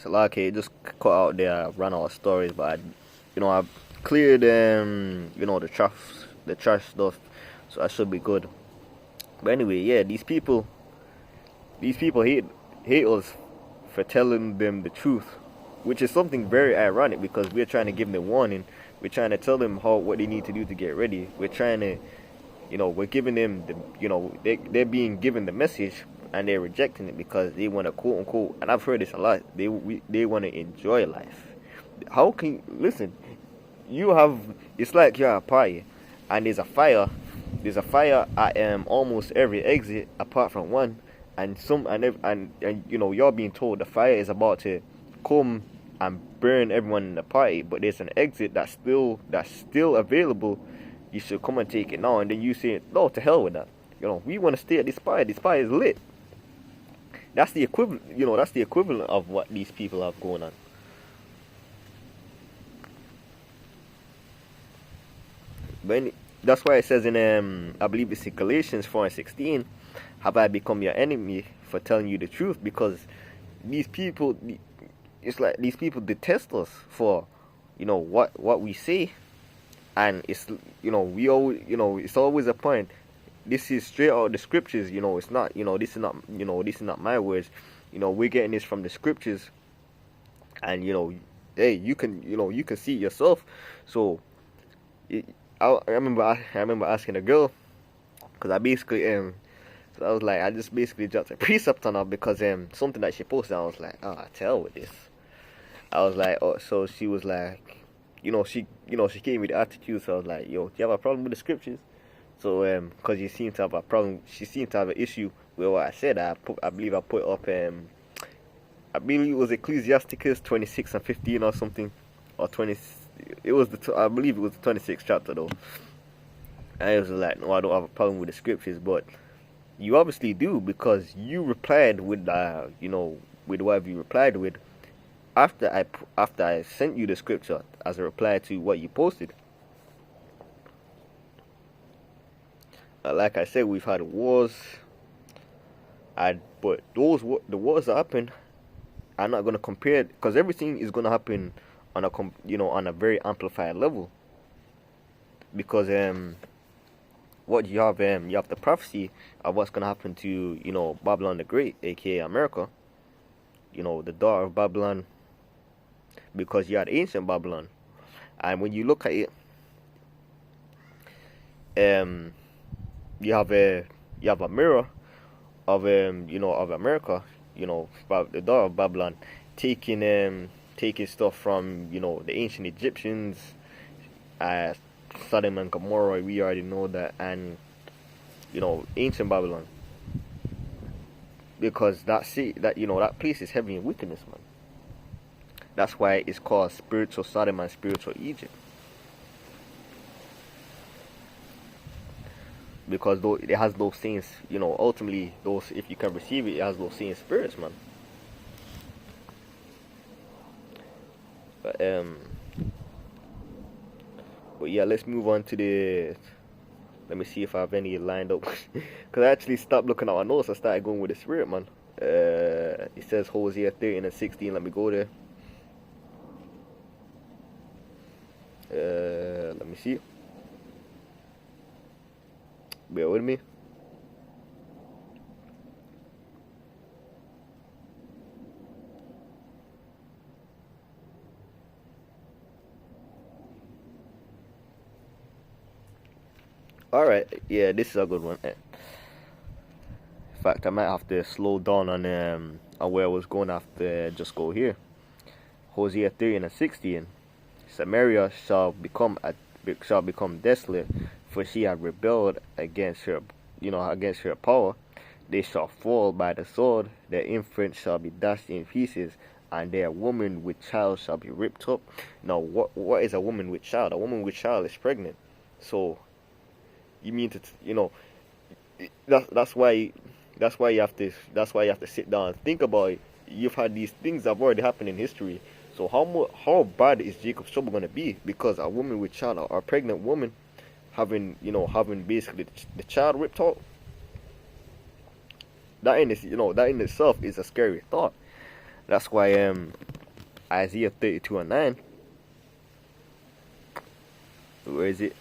So like, okay, just cut out there, ran out of stories, but I cleared the trash stuff, so I should be good. But anyway, yeah, these people hate us for telling them the truth, which is something very ironic because we're trying to give them a warning. We're trying to tell them what they need to do to get ready. We're trying to, we're giving them they're being given the message and they're rejecting it because they want to quote unquote. And I've heard this a lot. They want to enjoy life. How can listen? You have it's like you're at a party and there's a fire. There's a fire at almost every exit apart from one, and you're being told the fire is about to come and burn everyone in the party, but there's an exit that's still available. You should come and take it now, and then you say no, to hell with that. We want to stay at this fire. This fire is lit. That's the equivalent. That's the equivalent of what these people have going on. But that's why it says in I believe it's in Galatians 4:16, have I become your enemy for telling you the truth? Because these people, it's like these people detest us for what we say, and it's we always it's always a point. This is straight out of the scriptures. It's not this is not my words. We're getting this from the scriptures, and hey, you can see it yourself. So I remember asking a girl, because I basically so I was like, I just basically dropped a precept on her because something that she posted, I was like, oh, tell with this. I was like, oh, so she was like, she gave me the attitude, so I was like, yo, do you have a problem with the scriptures? So because you seem to have a problem, she seemed to have an issue with what I said. I believe I put up I believe it was Ecclesiasticus 26:15 or something, or 20. It was I believe it was the 26th chapter though. And it was like, no, I don't have a problem with the scriptures, but you obviously do because you replied with with whatever you replied with after I sent you the scripture as a reply to what you posted. Like I said, we've had wars, but the wars that happen, I'm not gonna compare it because everything is gonna happen on on a very amplified level. Because what you have the prophecy of what's gonna happen to Babylon the Great, aka America, the daughter of Babylon, because you had ancient Babylon, and when you look at it, you have a mirror of of America, the daughter of Babylon, taking stuff from the ancient Egyptians, Sodom and Gomorrah. We already know that, and ancient Babylon, because that place is heavy in wickedness, man. That's why it's called spiritual Sodom and spiritual Egypt. Because it has those same, ultimately those, if you can receive it, it has those same spirits, man. But yeah, let's move on to let me see if I have any lined up. Because I actually stopped looking at my notes. I started going with the spirit, man. It says Hosea 13:16. Let me go there. Let me see. Bear with me. Alright, yeah, this is a good one. In fact, I might have to slow down on where I was going after just go here. Hosea 13:16. Samaria shall become desolate, for she had rebelled against her power. They shall fall by the sword, their infants shall be dashed in pieces, and their woman with child shall be ripped up. Now, what is a woman with child? A woman with child is pregnant. So, you mean to, that's why you have to sit down and think about it. You've had these things that have already happened in history. So how bad is Jacob's trouble going to be? Because a woman with child, or a pregnant woman, having basically the child ripped out. That in itself is a scary thought. That's why Isaiah 32 and 9. Where is it?